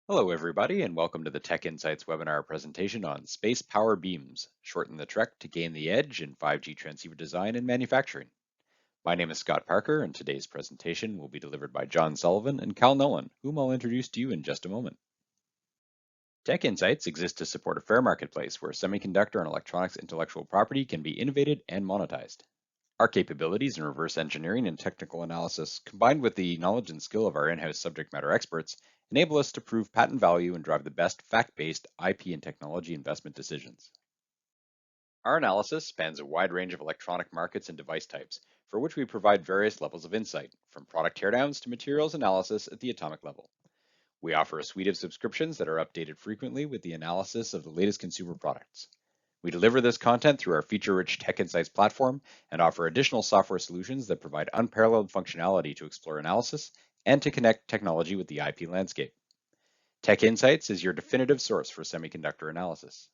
Hello, everybody, and welcome to the TechInsights webinar presentation on space power beams, shorten the trek to gain the edge in 5G transceiver design and manufacturing. My name is Scott Parker, and today's presentation will be delivered by John Sullivan and Cal Nolan, whom I'll introduce to you in just a moment. TechInsights exists to support a fair marketplace where semiconductor and electronics intellectual property can be innovated and monetized. Our capabilities in reverse engineering and technical analysis, combined with the knowledge and skill of our in-house subject matter experts, enable us to prove patent value and drive the best fact-based IP and technology investment decisions. Our analysis spans a wide range of electronic markets and device types, for which we provide various levels of insight, from product teardowns to materials analysis at the atomic level. We offer a suite of subscriptions that are updated frequently with the analysis of the latest consumer products. We deliver this content through our feature-rich TechInsights platform and offer additional software solutions that provide unparalleled functionality to explore analysis and to connect technology with the IP landscape. TechInsights is your definitive source for semiconductor analysis.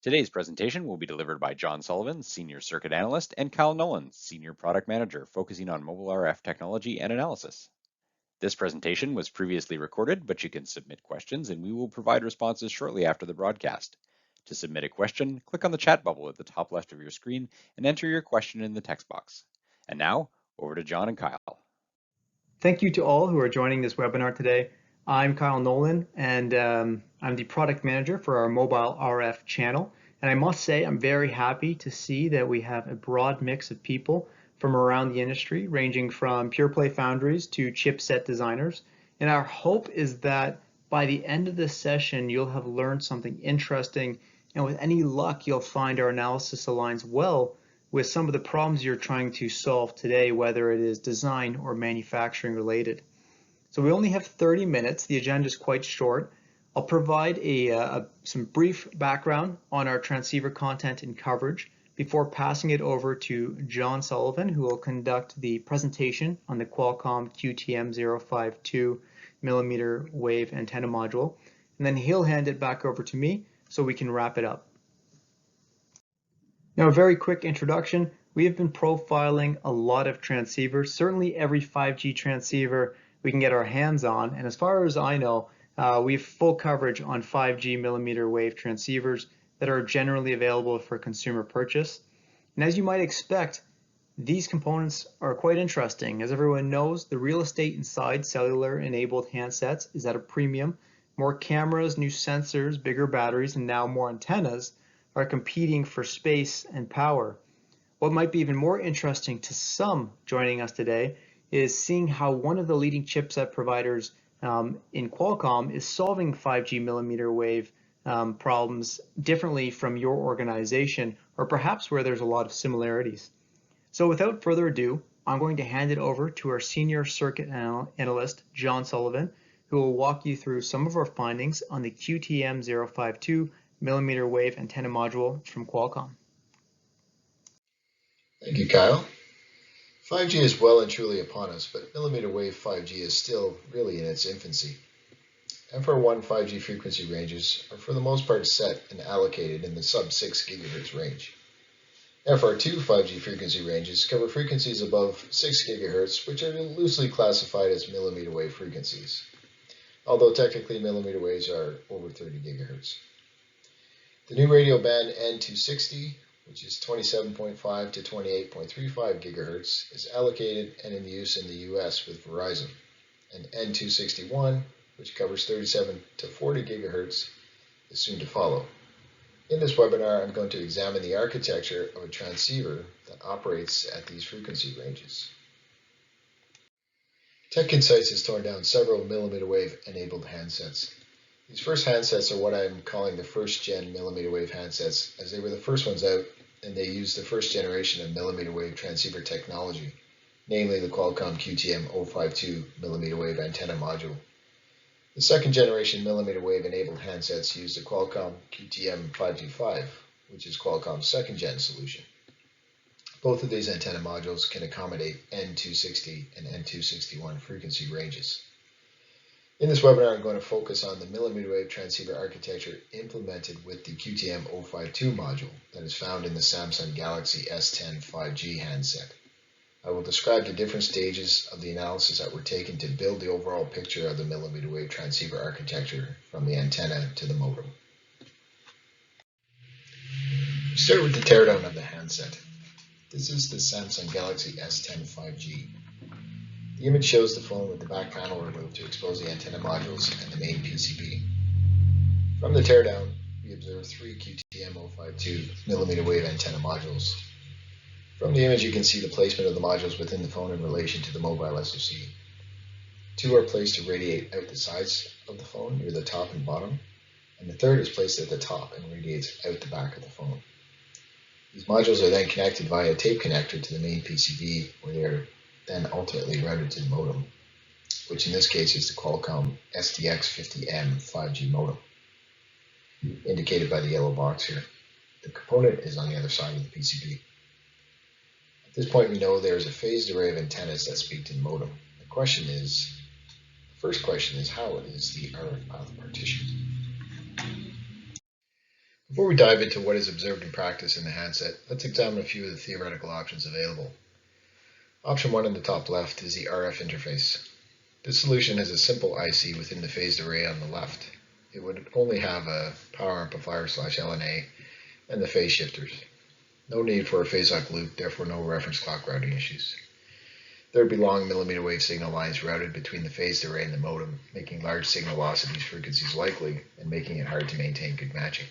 Today's presentation will be delivered by John Sullivan, Senior Circuit Analyst, and Cal Nolan, Senior Product Manager, focusing on mobile RF technology and analysis. This presentation was previously recorded, but you can submit questions and we will provide responses shortly after the broadcast. To submit a question, click on the chat bubble at the top left of your screen and enter your question in the text box. And now, over to John and Kyle. Thank you to all who are joining this webinar today. I'm Kyle Nolan, and I'm the product manager for our mobile RF channel. And I must say, I'm very happy to see that we have a broad mix of people from around the industry, ranging from pure play foundries to chipset designers. And our hope is that by the end of this session, you'll have learned something interesting, and with any luck, you'll find our analysis aligns well with some of the problems you're trying to solve today, whether it is design or manufacturing related. So we only have 30 minutes. The agenda is quite short. I'll provide some brief background on our transceiver content and coverage before passing it over to John Sullivan, who will conduct the presentation on the Qualcomm QTM052 mmWave antenna module. And then he'll hand it back over to me so we can wrap it up. Now, a very quick introduction. We have been profiling a lot of transceivers, certainly every 5G transceiver we can get our hands on. And as far as I know, we have full coverage on 5G millimeter wave transceivers that are generally available for consumer purchase. And as you might expect, these components are quite interesting. As everyone knows, the real estate inside cellular-enabled handsets is at a premium. More cameras, new sensors, bigger batteries, and now more antennas are competing for space and power. What might be even more interesting to some joining us today is seeing how one of the leading chipset providers in Qualcomm is solving 5G millimeter wave problems differently from your organization, or perhaps where there's a lot of similarities. So without further ado, I'm going to hand it over to our senior circuit analyst, John Sullivan, who will walk you through some of our findings on the QTM052 millimeter wave antenna module from Qualcomm. Thank you, Kyle. 5G is well and truly upon us, but millimeter wave 5G is still really in its infancy. FR1 5G frequency ranges are for the most part set and allocated in the sub-6 GHz range. FR2 5G frequency ranges cover frequencies above 6 GHz, which are loosely classified as millimeter wave frequencies, although technically millimeter waves are over 30 GHz. The new radio band N260, which is 27.5 to 28.35 GHz, is allocated and in use in the US with Verizon, and N261, which covers 37 to 40 GHz, is soon to follow. In this webinar, I'm going to examine the architecture of a transceiver that operates at these frequency ranges. TechInsights has torn down several millimeter wave enabled handsets. These first handsets are what I'm calling the first gen millimeter wave handsets, as they were the first ones out and they used the first generation of millimeter wave transceiver technology, namely the Qualcomm QTM052 millimeter wave antenna module. The second generation millimeter wave enabled handsets use the Qualcomm QTM525, which is Qualcomm's second gen solution. Both of these antenna modules can accommodate N260 and N261 frequency ranges. In this webinar, I'm going to focus on the millimeter wave transceiver architecture implemented with the QTM052 module that is found in the Samsung Galaxy S10 5G handset. I will describe the different stages of the analysis that were taken to build the overall picture of the mmWave transceiver architecture from the antenna to the modem. We start with the teardown of the handset. This is the Samsung Galaxy S10 5G. The image shows the phone with the back panel removed to expose the antenna modules and the main PCB. From the teardown, we observe 3 QTM052 mmWave antenna modules. From the image you can see the placement of the modules within the phone in relation to the mobile SoC. 2 are placed to radiate out the sides of the phone near the top and bottom, and the third is placed at the top and radiates out the back of the phone. These modules are then connected via a tape connector to the main PCB, where they are then ultimately routed to the modem, which in this case is the Qualcomm STX50M 5G modem, indicated by the yellow box here. The component is on the other side of the PCB. At this point we know there is a phased array of antennas that speak to the modem. The first question is how is the RF path partitioned? Before we dive into what is observed in practice in the handset, let's examine a few of the theoretical options available. Option 1 in the top left is the RF interface. This solution has a simple IC within the phased array on the left. It would only have a power amplifier / LNA and the phase shifters. No need for a phase lock loop, therefore no reference clock routing issues. There would be long mmWave signal lines routed between the phased array and the modem, making large signal loss at these frequencies likely and making it hard to maintain good matching.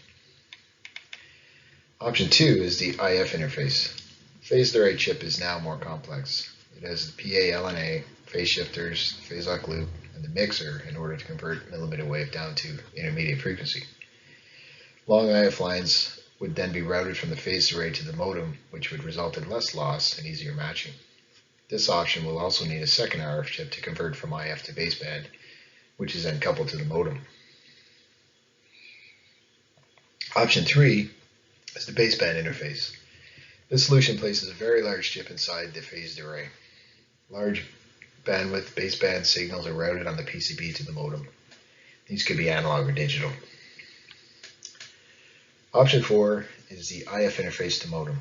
Option 2 is the IF interface. The phased array chip is now more complex. It has the PA LNA, phase shifters, phase lock loop, and the mixer in order to convert mmWave down to intermediate frequency. Long IF lines would then be routed from the phased array to the modem, which would result in less loss and easier matching. This option will also need a second RF chip to convert from IF to baseband, which is then coupled to the modem. Option 3 is the baseband interface. This solution places a very large chip inside the phased array. Large bandwidth baseband signals are routed on the PCB to the modem. These could be analog or digital. Option 4 is the IF interface to modem.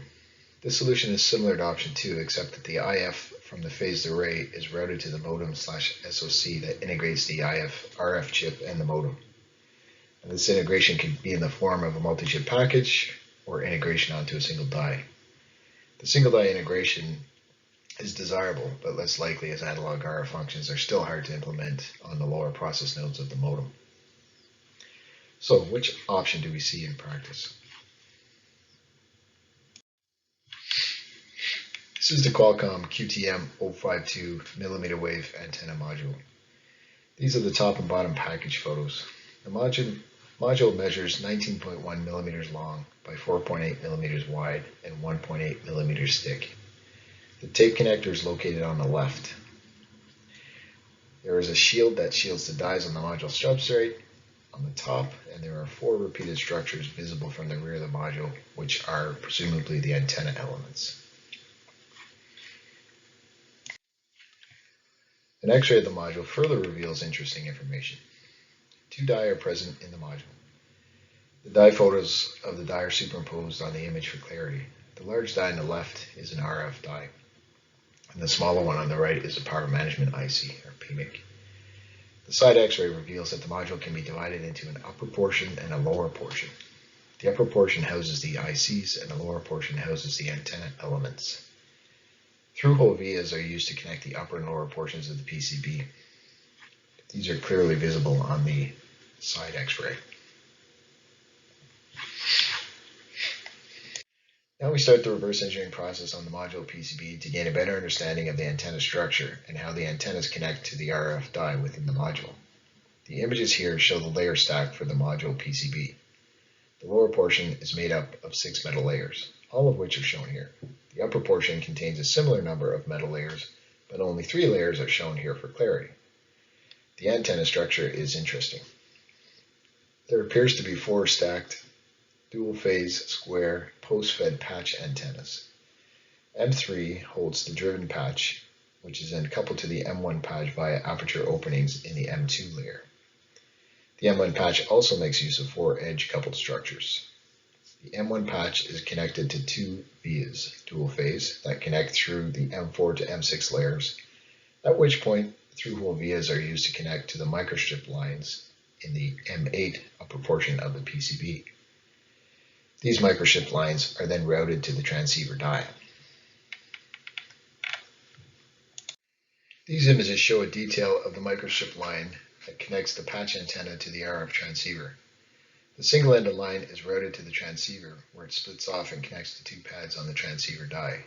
This solution is similar to option 2, except that the IF from the phased array is routed to the modem / SoC that integrates the IF RF chip and the modem. And this integration can be in the form of a multi-chip package or integration onto a single die. The single die integration is desirable, but less likely as analog RF functions are still hard to implement on the lower process nodes of the modem. So, which option do we see in practice? This is the Qualcomm QTM052 mmWave antenna module. These are the top and bottom package photos. The module measures 19.1 millimeters long by 4.8 millimeters wide and 1.8 millimeters thick. The tape connector is located on the left. There is a shield that shields the dies on the module substrate on the top, and there are 4 repeated structures visible from the rear of the module, which are presumably the antenna elements. An X-ray of the module further reveals interesting information. 2 die are present in the module. The die photos of the die are superimposed on the image for clarity. The large die on the left is an RF die, and the smaller one on the right is a power management IC, or PMIC. The side X-ray reveals that the module can be divided into an upper portion and a lower portion. The upper portion houses the ICs, and the lower portion houses the antenna elements. Through-hole vias are used to connect the upper and lower portions of the PCB. These are clearly visible on the side X-ray. Now we start the reverse engineering process on the module PCB to gain a better understanding of the antenna structure and how the antennas connect to the RF die within the module. The images here show the layer stack for the module PCB. The lower portion is made up of 6 metal layers, all of which are shown here. The upper portion contains a similar number of metal layers, but only 3 layers are shown here for clarity. The antenna structure is interesting. There appears to be 4 stacked dual-phase square post-fed patch antennas. M3 holds the driven patch, which is then coupled to the M1 patch via aperture openings in the M2 layer. The M1 patch also makes use of 4 edge coupled structures. The M1 patch is connected to two vias, dual phase, that connect through the M4 to M6 layers, at which point through-hole vias are used to connect to the microstrip lines in the M8 upper portion of the PCB. These microstrip lines are then routed to the transceiver die. These images show a detail of the microstrip line that connects the patch antenna to the RF transceiver. The single-ended line is routed to the transceiver, where it splits off and connects to two pads on the transceiver die,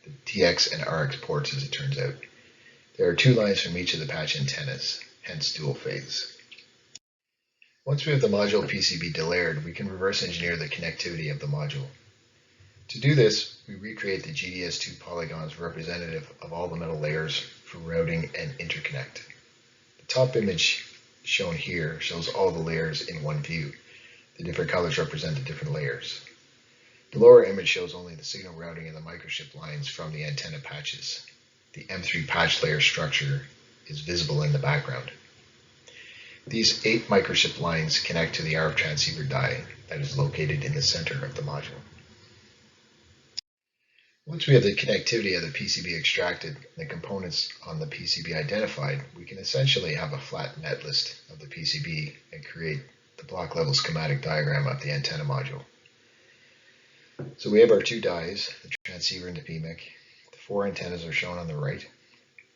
the TX and RX ports as it turns out. There are two lines from each of the patch antennas, hence dual phase. Once we have the module PCB delayered, we can reverse engineer the connectivity of the module. To do this, we recreate the GDS2 polygons representative of all the metal layers for routing and interconnect. The top image shown here shows all the layers in one view. The different colors represent the different layers. The lower image shows only the signal routing and the microstrip lines from the antenna patches. The M3 patch layer structure is visible in the background. These 8 microstrip lines connect to the RF transceiver die that is located in the center of the module. Once we have the connectivity of the PCB extracted and the components on the PCB identified, we can essentially have a flat netlist of the PCB and create the block level schematic diagram of the antenna module. So we have our two dies, the transceiver and the PMIC. The 4 antennas are shown on the right.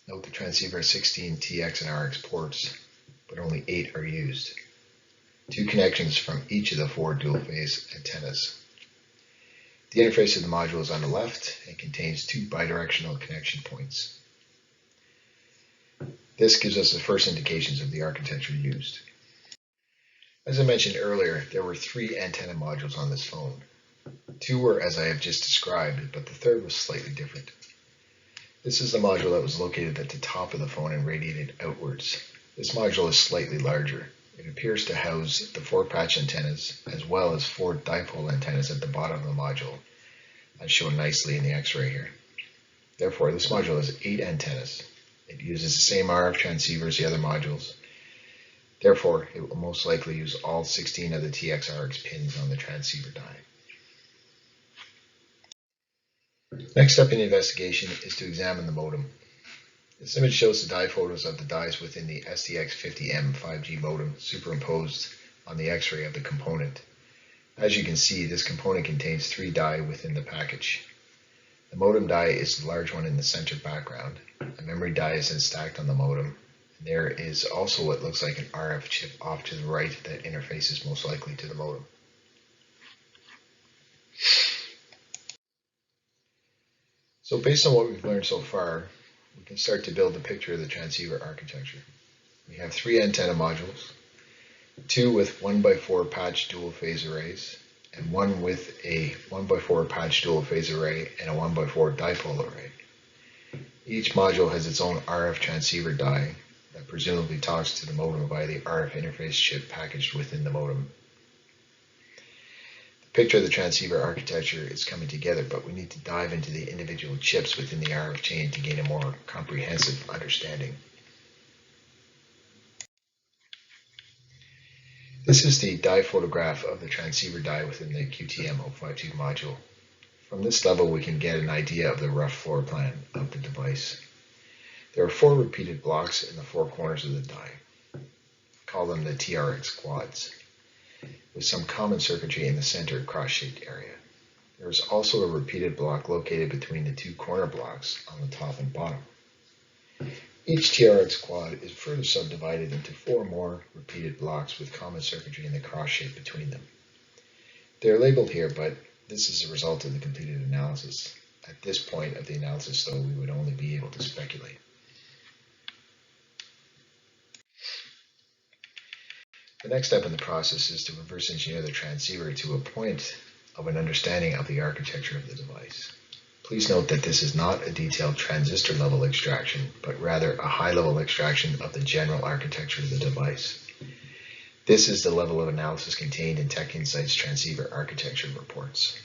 Note the transceiver has 16 TX and RX ports, but only 8 are used. 2 connections from each of the 4 dual phase antennas. The interface of the module is on the left and contains 2 bidirectional connection points. This gives us the first indications of the architecture used. As I mentioned earlier, there were 3 antenna modules on this phone. 2 were as I have just described, but the third was slightly different. This is the module that was located at the top of the phone and radiated outwards. This module is slightly larger. It appears to house the 4 patch antennas as well as 4 dipole antennas at the bottom of the module, as shown nicely in the X-ray here. Therefore, this module has 8 antennas. It uses the same RF transceiver as the other modules. Therefore, it will most likely use all 16 of the TX-RX pins on the transceiver die. Next step in the investigation is to examine the modem. This image shows the die photos of the dies within the STX50M 5G modem superimposed on the X-ray of the component. As you can see, this component contains 3 die within the package. The modem die is the large one in the center background. A memory die is then stacked on the modem. And there is also what looks like an RF chip off to the right that interfaces most likely to the modem. So based on what we've learned so far, we can start to build the picture of the transceiver architecture. We have 3 antenna modules, 2 with 1x4 patch dual phase arrays, and 1 with a 1x4 patch dual phase array and a 1x4 dipole array. Each module has its own RF transceiver die that presumably talks to the modem via the RF interface chip packaged within the modem. The picture of the transceiver architecture is coming together, but we need to dive into the individual chips within the RF chain to gain a more comprehensive understanding. This is the die photograph of the transceiver die within the QTM052 module. From this level, we can get an idea of the rough floor plan of the device. There are 4 repeated blocks in the 4 corners of the die. I call them the TRX quads, with some common circuitry in the center cross-shaped area. There is also a repeated block located between the 2 corner blocks on the top and bottom. Each TRX quad is further subdivided into 4 more repeated blocks with common circuitry in the cross shape between them. They are labeled here, but this is a result of the completed analysis. At this point of the analysis, though, we would only be able to speculate. The next step in the process is to reverse engineer the transceiver to a point of an understanding of the architecture of the device. Please note that this is not a detailed transistor level extraction, but rather a high level extraction of the general architecture of the device. This is the level of analysis contained in TechInsights transceiver architecture reports.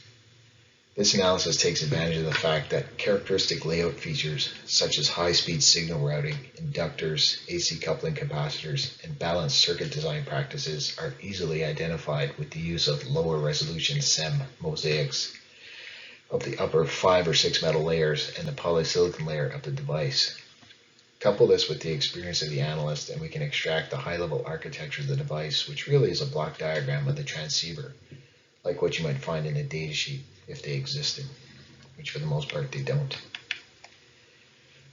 This analysis takes advantage of the fact that characteristic layout features such as high-speed signal routing, inductors, AC coupling capacitors, and balanced circuit design practices are easily identified with the use of lower resolution SEM mosaics of the upper 5 or 6 metal layers and the polysilicon layer of the device. Couple this with the experience of the analyst and we can extract the high-level architecture of the device, which really is a block diagram of the transceiver, like what you might find in a datasheet if they existed, which for the most part they don't.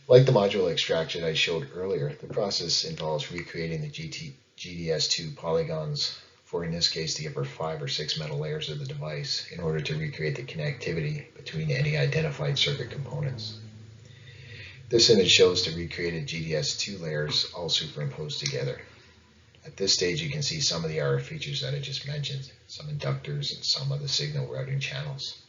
Like the module extraction I showed earlier, the process involves recreating the GDS2 polygons for, in this case, the upper 5 or 6 metal layers of the device in order to recreate the connectivity between any identified circuit components. This image shows the recreated GDS2 layers all superimposed together. At this stage you can see some of the RF features that I just mentioned, some inductors and some of the signal routing channels.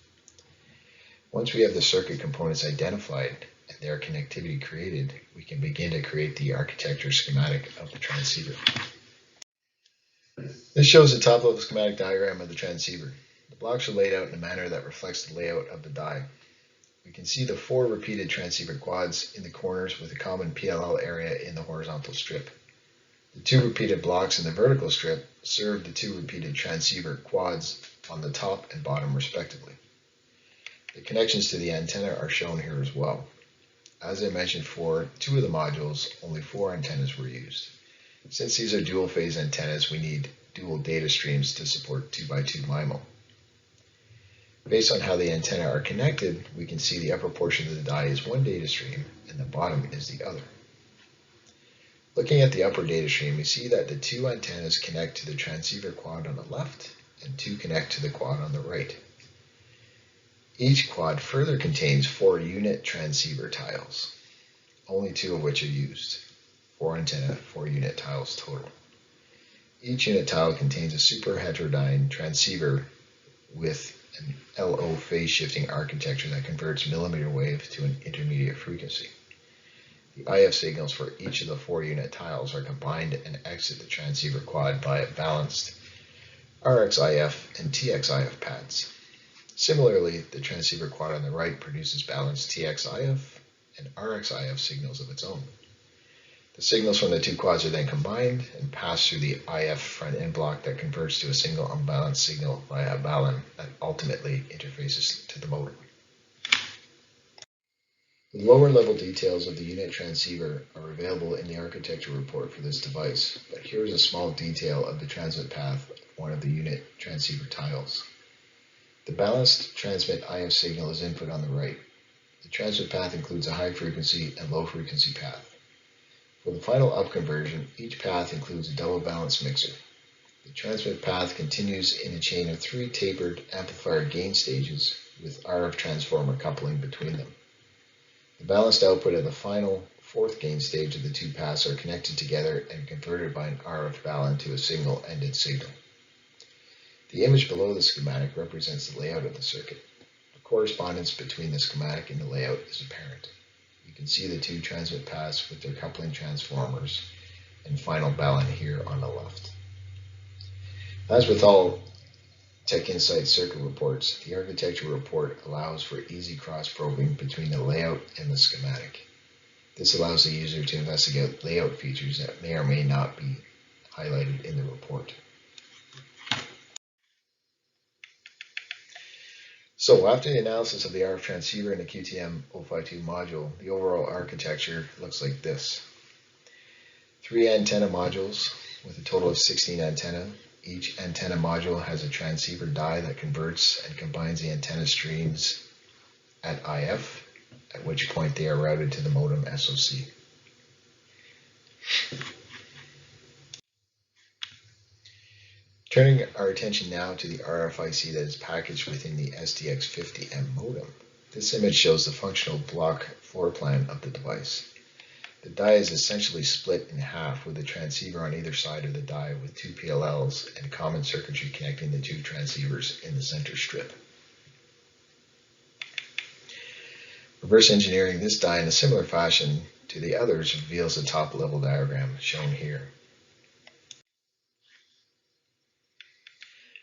Once we have the circuit components identified and their connectivity created, we can begin to create the architecture schematic of the transceiver. This shows the top-level schematic diagram of the transceiver. The blocks are laid out in a manner that reflects the layout of the die. We can see the 4 repeated transceiver quads in the corners with a common PLL area in the horizontal strip. The 2 repeated blocks in the vertical strip serve the 2 repeated transceiver quads on the top and bottom respectively. The connections to the antenna are shown here as well. As I mentioned for 2 of the modules, only 4 antennas were used. Since these are dual phase antennas, we need dual data streams to support 2x2 MIMO. Based on how the antenna are connected, we can see the upper portion of the die is one data stream and the bottom is the other. Looking at the upper data stream, we see that the 2 antennas connect to the transceiver quad on the left and 2 connect to the quad on the right. Each quad further contains 4 unit transceiver tiles, only 2 of which are used. 4 antenna, 4 unit tiles total. Each unit tile contains a super heterodyne transceiver with an LO phase shifting architecture that converts mmWave to an intermediate frequency. The IF signals for each of the 4 unit tiles are combined and exit the transceiver quad via balanced RXIF and TXIF pads. Similarly, the transceiver quad on the right produces balanced TXIF and RXIF signals of its own. The signals from the 2 quads are then combined and pass through the IF front-end block that converts to a single unbalanced signal via a balun that ultimately interfaces to the modem. The lower level details of the unit transceiver are available in the architecture report for this device, but here is a small detail of the transmit path of one of the unit transceiver tiles. The balanced transmit IF signal is input on the right. The transmit path includes a high frequency and low frequency path. For the final up conversion, each path includes a double balanced mixer. The transmit path continues in a chain of 3 tapered amplifier gain stages with RF transformer coupling between them. The balanced output of the final 4th gain stage of the 2 paths are connected together and converted by an RF balun to a single-ended signal. The image below the schematic represents the layout of the circuit. The correspondence between the schematic and the layout is apparent. You can see the 2 transmit paths with their coupling transformers and final balun here on the left. As with all TechInsights circuit reports, the architecture report allows for easy cross-probing between the layout and the schematic. This allows the user to investigate layout features that may or may not be highlighted in the report. So after the analysis of the RF transceiver and the QTM052 module, the overall architecture looks like this. 3 antenna modules with a total of 16 antennae. Each antenna module has a transceiver die that converts and combines the antenna streams at IF, at which point they are routed to the modem SoC. Turning our attention now to the RFIC that is packaged within the STX50M modem. This image shows the functional block floor plan of the device. The die is essentially split in half with a transceiver on either side of the die with 2 PLLs and common circuitry connecting the 2 transceivers in the center strip. Reverse engineering this die in a similar fashion to the others reveals the top level diagram shown here.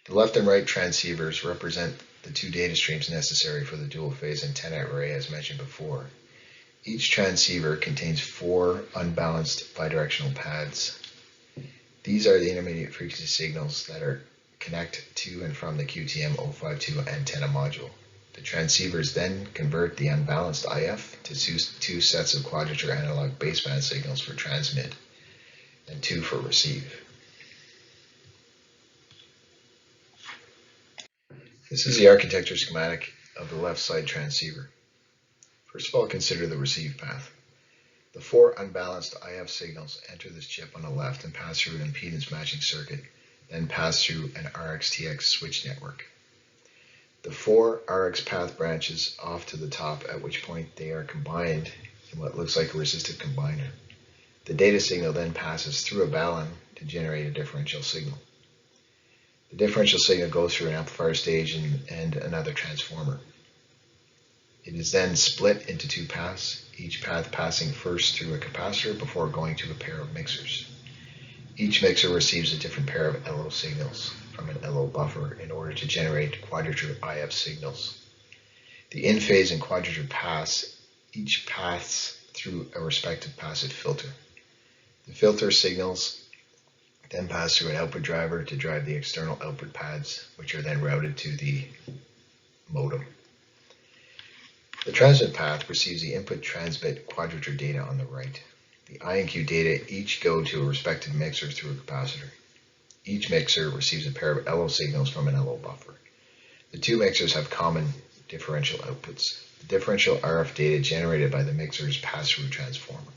The left and right transceivers represent the two data streams necessary for the dual-phase antenna array as mentioned before. Each transceiver contains 4 unbalanced bidirectional pads. These are the intermediate frequency signals that are connect to and from the QTM052 antenna module. The transceivers then convert the unbalanced IF to 2 sets of quadrature analog baseband signals for transmit and 2 for receive. This is the architecture schematic of the left side transceiver. First of all, consider the receive path. The 4 unbalanced IF signals enter this chip on the left and pass through an impedance matching circuit, then pass through an RX-TX switch network. The 4 RX path branches off to the top, at which point they are combined in what looks like a resistive combiner. The data signal then passes through a balun to generate a differential signal. The differential signal goes through an amplifier stage and another transformer. It is then split into 2 paths, each path passing first through a capacitor before going to a pair of mixers. Each mixer receives a different pair of LO signals from an LO buffer in order to generate quadrature IF signals. The in-phase and quadrature paths each pass through a respective passive filter. The filter signals then pass through an output driver to drive the external output pads, which are then routed to the modem. The transmit path receives the input transmit quadrature data on the right. The I and Q data each go to a respective mixer through a capacitor. Each mixer receives a pair of LO signals from an LO buffer. The 2 mixers have common differential outputs. The differential RF data generated by the mixers pass through a transformer.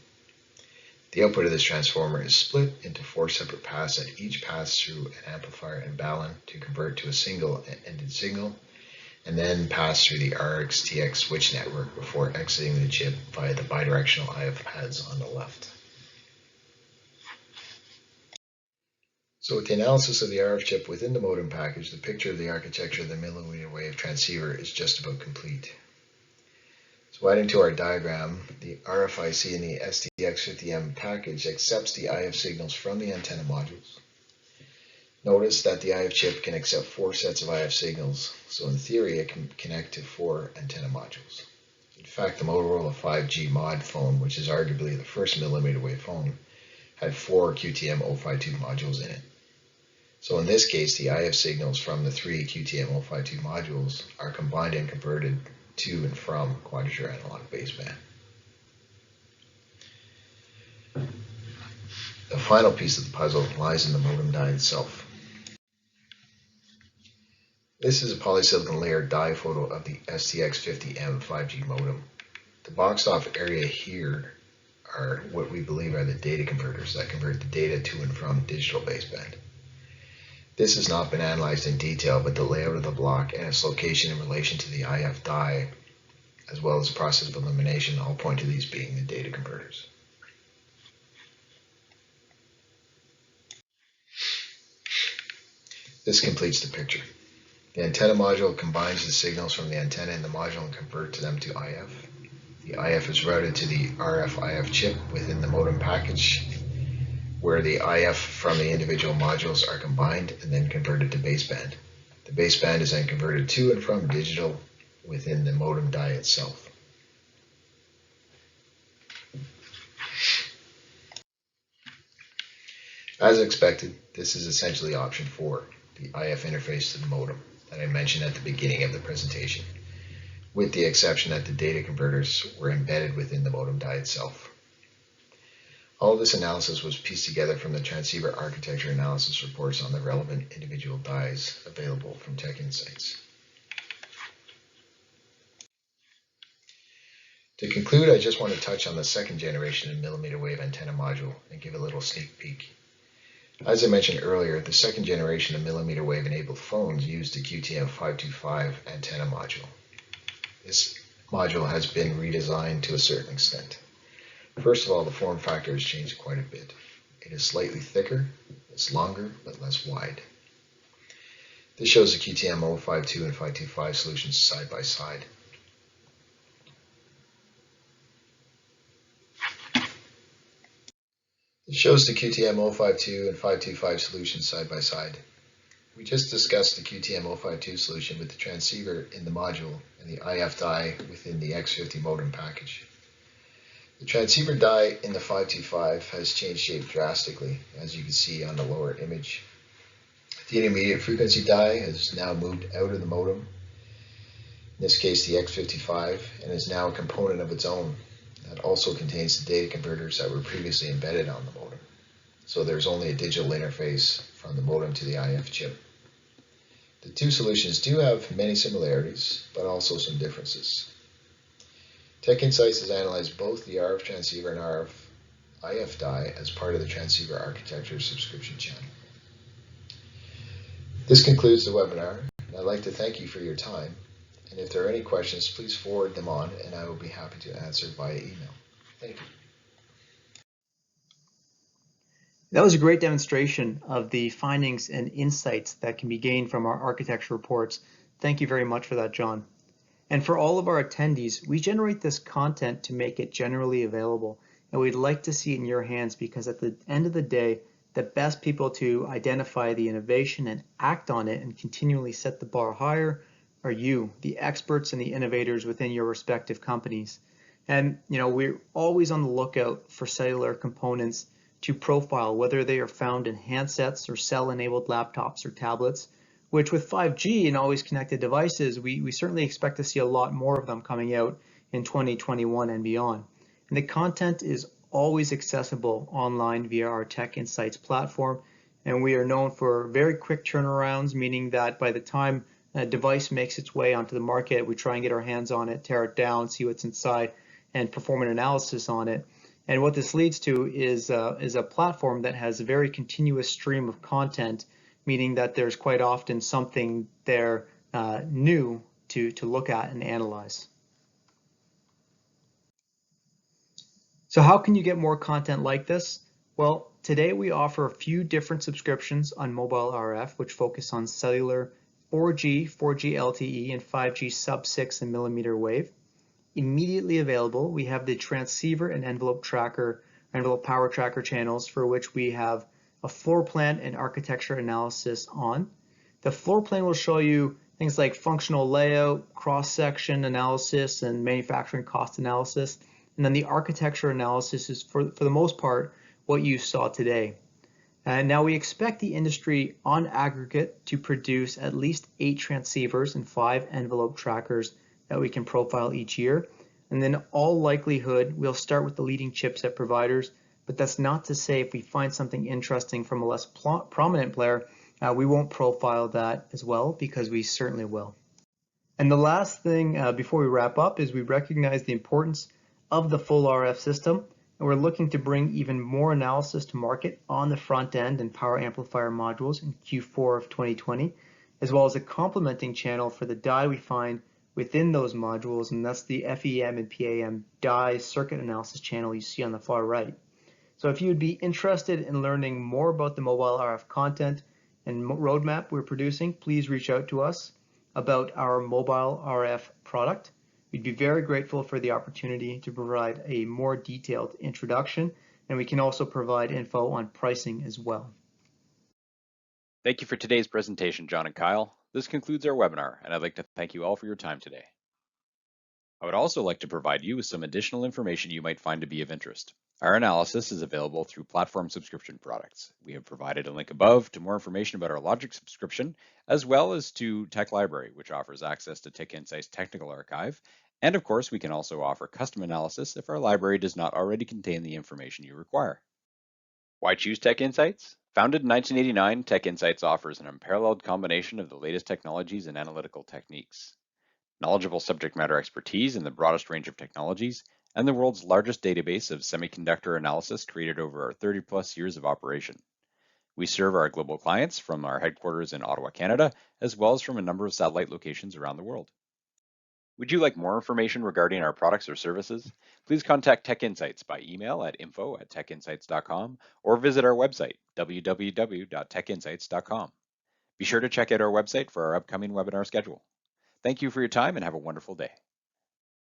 The output of this transformer is split into 4 separate paths that each pass through an amplifier and balun to convert to a single-ended signal, and then pass through the RX-TX switch network before exiting the chip via the bidirectional IF pads on the left. So with the analysis of the RF chip within the modem package, the picture of the architecture of the mmWave transceiver is just about complete. So adding to our diagram, the RFIC in the STX50M package accepts the IF signals from the antenna modules. Notice that the IF chip can accept 4 sets of IF signals, so in theory it can connect to 4 antenna modules. In fact, the Motorola 5G mod phone, which is arguably the first mmWave phone, had 4 QTM052 modules in it. So in this case, the IF signals from the 3 QTM052 modules are combined and converted to and from quadrature analog baseband. The final piece of the puzzle lies in the modem die itself. This is a polysilicon layered die photo of the STX50M 5G modem. The boxed off area here are what we believe are the data converters that convert the data to and from digital baseband. This has not been analyzed in detail, but the layout of the block and its location in relation to the IF die, as well as the process of elimination, all point to these being the data converters. This completes the picture. The antenna module combines the signals from the antenna and the module and converts them to IF. The IF is routed to the RF-IF chip within the modem package, where the IF from the individual modules are combined and then converted to baseband. The baseband is then converted to and from digital within the modem die itself. As expected, this is essentially option 4, the IF interface to the modem that I mentioned at the beginning of the presentation, with the exception that the data converters were embedded within the modem die itself. All this analysis was pieced together from the transceiver architecture analysis reports on the relevant individual dies available from TechInsights. To conclude, I just want to touch on the 2nd generation of mmWave antenna module and give a little sneak peek. As I mentioned earlier, the 2nd generation of mmWave enabled phones used the QTM052 antenna module. This module has been redesigned to a certain extent. First of all, the form factor has changed quite a bit. It is slightly thicker, it's longer, but less wide. This shows the QTM052 and 525 solutions side by side. It shows the QTM052 and 525 solutions side by side. We just discussed the QTM052 solution with the transceiver in the module and the IF die within the X50 modem package. The transceiver die in the 525 has changed shape drastically, as you can see on the lower image. The intermediate frequency die has now moved out of the modem, in this case the X55, and is now a component of its own that also contains the data converters that were previously embedded on the modem. So there's only a digital interface from the modem to the IF chip. The two solutions do have many similarities, but also some differences. TechInsights has analyzed both the RF transceiver and RF IF die as part of the transceiver architecture subscription channel. This concludes the webinar, and I'd like to thank you for your time. And if there are any questions, please forward them on, and I will be happy to answer via email. Thank you. That was a great demonstration of the findings and insights that can be gained from our architecture reports. Thank you very much for that, John. And for all of our attendees, we generate this content to make it generally available, and we'd like to see it in your hands because at the end of the day, the best people to identify the innovation and act on it and continually set the bar higher are you, the experts and the innovators within your respective companies. And we're always on the lookout for cellular components to profile, whether they are found in handsets or cell-enabled laptops or tablets, which with 5G and always connected devices, we certainly expect to see a lot more of them coming out in 2021 and beyond. And the content is always accessible online via our TechInsights platform, and we are known for very quick turnarounds, meaning that by the time a device makes its way onto the market, we try and get our hands on it, tear it down, see what's inside, and perform an analysis on it. And what this leads to is a platform that has a very continuous stream of content, meaning that there's quite often something there new to look at and analyze. So how can you get more content like this? Well, today we offer a few different subscriptions on mobile RF, which focus on cellular, 4G, 4G LTE, and 5G sub-6 and millimeter wave. Immediately available, we have the transceiver and envelope power tracker channels, for which we have a floor plan and architecture analysis on. The floor plan will show you things like functional layout, cross-section analysis, and manufacturing cost analysis. And then the architecture analysis is, for the most part, what you saw today. And now we expect the industry on aggregate to produce at least 8 transceivers and 5 envelope trackers that we can profile each year. And then all likelihood, we'll start with the leading chipset providers, but that's not to say if we find something interesting from a less prominent player, we won't profile that as well, because we certainly will. And the last thing before we wrap up is we recognize the importance of the full RF system, and we're looking to bring even more analysis to market on the front end and power amplifier modules in Q4 of 2020, as well as a complementing channel for the die we find within those modules, and that's the FEM and PAM die circuit analysis channel you see on the far right. So if you would be interested in learning more about the mobile RF content and roadmap we're producing, please reach out to us about our mobile RF product. We'd be very grateful for the opportunity to provide a more detailed introduction, and we can also provide info on pricing as well. Thank you for today's presentation, John and Kyle. This concludes our webinar, and I'd like to thank you all for your time today. I would also like to provide you with some additional information you might find to be of interest. Our analysis is available through platform subscription products. We have provided a link above to more information about our Logic subscription, as well as to Tech Library, which offers access to TechInsights Technical Archive. And of course, we can also offer custom analysis if our library does not already contain the information you require. Why choose TechInsights? Founded in 1989, TechInsights offers an unparalleled combination of the latest technologies and analytical techniques, knowledgeable subject matter expertise in the broadest range of technologies, and the world's largest database of semiconductor analysis created over our 30+ years of operation. We serve our global clients from our headquarters in Ottawa, Canada, as well as from a number of satellite locations around the world. Would you like more information regarding our products or services? Please contact TechInsights by email at info@techinsights.com or visit our website, www.techinsights.com. Be sure to check out our website for our upcoming webinar schedule. Thank you for your time and have a wonderful day.